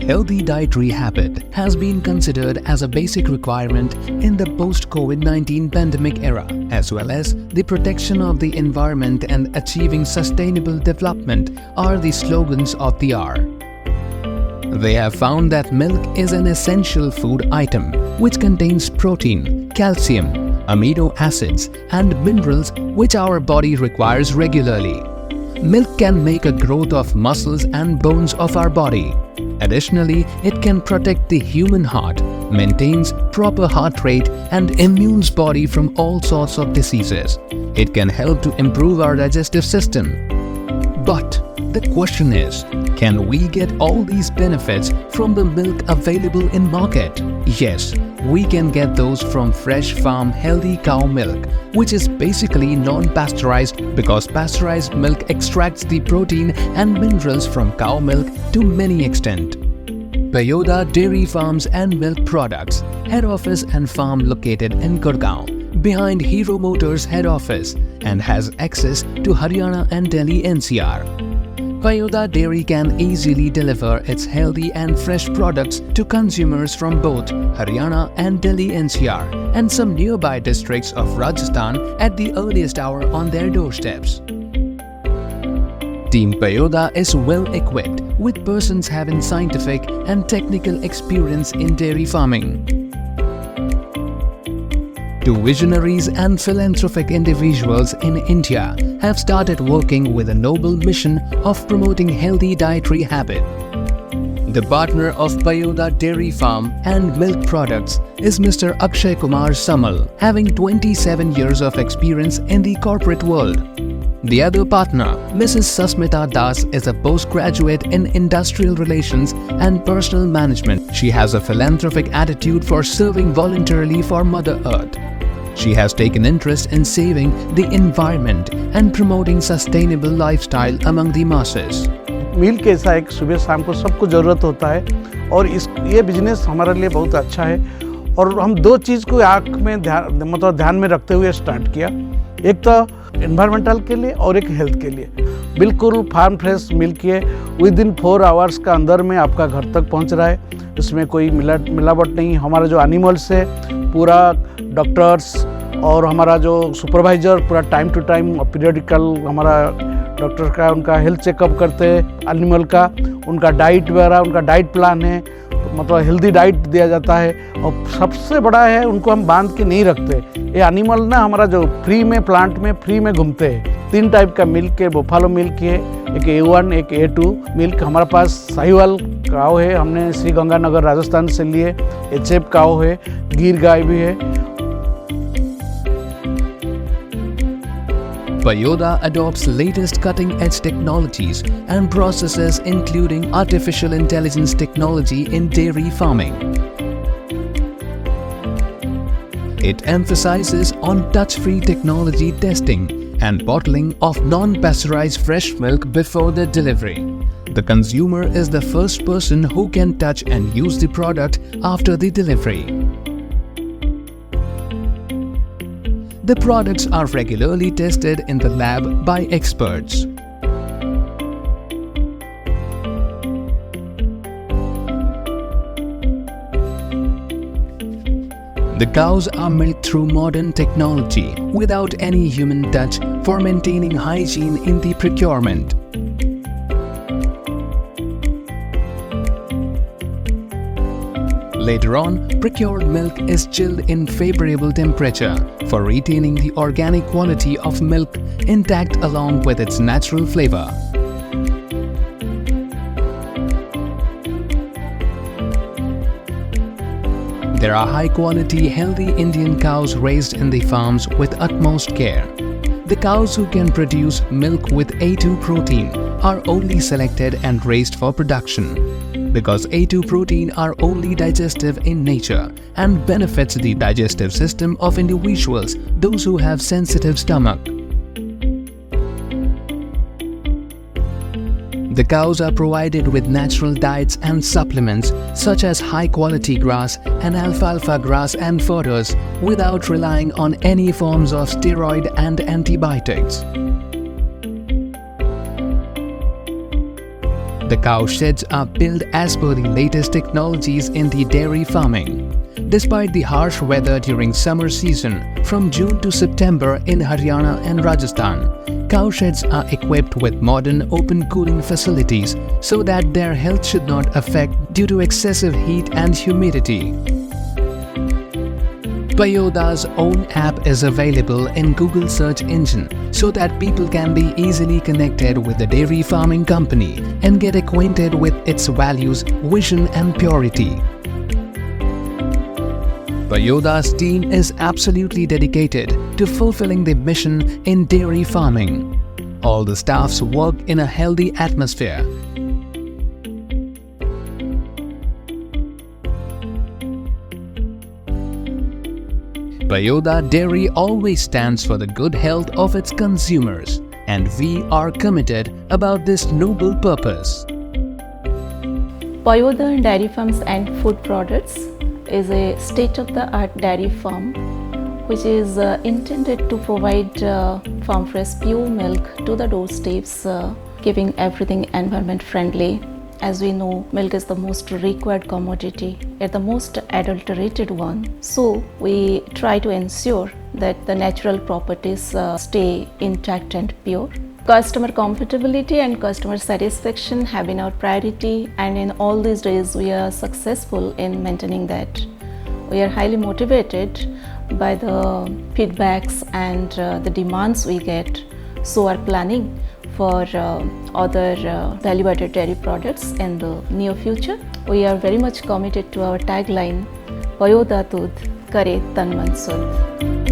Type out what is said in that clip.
healthy dietary habit has been considered as a basic requirement in the post-COVID-19 pandemic era, as well as the protection of the environment and achieving sustainable development are the slogans of the hour. They have found that milk is an essential food item which contains protein, calcium, amino acids and minerals which our body requires regularly. Milk can make a growth of muscles and bones of our body. Additionally, it can protect the human heart, maintains proper heart rate and immunes body from all sorts of diseases. It can help to improve our digestive system. But the question is, can we get all these benefits from the milk available in market? Yes, we can get those from fresh farm healthy cow milk, which is basically non-pasteurized because pasteurized milk extracts the protein and minerals from cow milk to many extent. Payoda Dairy Farms and Milk Products, head office and farm located in Gurgaon, behind Hero Motors head office and has access to Haryana and Delhi NCR. Payoda Dairy can easily deliver its healthy and fresh products to consumers from both Haryana and Delhi NCR and some nearby districts of Rajasthan at the earliest hour on their doorsteps. Team Payoda is well equipped with persons having scientific and technical experience in dairy farming. Two visionaries and philanthropic individuals in India have started working with a noble mission of promoting healthy dietary habit. The partner of Payoda Dairy Farm and Milk Products is Mr. Akshay Kumar Samal, having 27 years of experience in the corporate world. The other partner, Mrs. Sasmita Das, is a postgraduate in industrial relations and personal management. She has a philanthropic attitude for serving voluntarily for Mother Earth. She has taken interest in saving the environment and promoting sustainable lifestyle among the masses. Milk ऐसा है कि सुबह शाम को सबको ज़रूरत होता है और ये बिजनेस हमारे लिए बहुत अच्छा है और हम दो चीज़ को आँख में ध्यान में रखते हुए स्टार्ट किया। एक तो एनवायरमेंटल के लिए और एक हेल्थ के लिए। बिल्कुल फार्म फ्रेश मिल्क है, विद इन 4 आवर्स का अंदर में आपका घर तक पहुंच रहा है। इसमें कोई मिलावट नहीं। हमारा जो एनिमल्स है पूरा डॉक्टर्स और हमारा जो सुपरवाइज़र पूरा टाइम टू टाइम पीरियडिकल हमारा डॉक्टर का उनका हेल्थ चेकअप करते हैं एनिमल का, उनका डाइट वगैरह उनका डाइट प्लान है, मतलब हेल्दी डाइट दिया जाता है। और सबसे बड़ा है उनको हम बांध के नहीं रखते। ये एनिमल ना हमारा जो फ्री में प्लांट में फ्री में घूमते हैं। 3 टाइप का मिल्क है, बुफालो मिल्क है, एक A1 एक A2 मिल्क। हमारे पास साहिवाल काव है, हमने श्री गंगानगर राजस्थान से लिए। HF काव है, गिर गाय भी है। Payoda adopts latest cutting-edge technologies and processes including artificial intelligence technology in dairy farming. It emphasizes on touch-free technology testing and bottling of non-pasteurized fresh milk before the delivery. The consumer is the first person who can touch and use the product after the delivery. The products are regularly tested in the lab by experts. The cows are milked through modern technology without any human touch for maintaining hygiene in the procurement. Later on, procured milk is chilled in favorable temperature for retaining the organic quality of milk intact along with its natural flavor. There are high-quality, healthy Indian cows raised in the farms with utmost care. The cows who can produce milk with A2 protein are only selected and raised for production, because A2 protein are only digestive in nature and benefits the digestive system of individuals, those who have sensitive stomach. The cows are provided with natural diets and supplements such as high-quality grass and alfalfa grass and fodders without relying on any forms of steroid and antibiotics. The cow sheds are built as per the latest technologies in the dairy farming. Despite the harsh weather during summer season from June to September in Haryana and Rajasthan, cow sheds are equipped with modern open cooling facilities so that their health should not affect due to excessive heat and humidity. Payoda's own app is available in Google search engine so that people can be easily connected with the dairy farming company and get acquainted with its values, vision and purity. Payoda's team is absolutely dedicated to fulfilling the mission in dairy farming. All the staffs work in a healthy atmosphere. Payoda Dairy always stands for the good health of its consumers, and we are committed about this noble purpose. Payoda Dairy Farms and Food Products is a state-of-the-art dairy farm which is intended to provide farm-fresh pure milk to the doorsteps, keeping everything environment-friendly. As we know, milk is the most required commodity, it's the most adulterated one. So we try to ensure that the natural properties stay intact and pure. Customer compatibility and customer satisfaction have been our priority, and in all these days we are successful in maintaining that. We are highly motivated by the feedbacks and the demands we get, so are planning for other value-added dairy products in the near future. We are very much committed to our tagline, Payoda Dudh Kare Tan Man Sudh.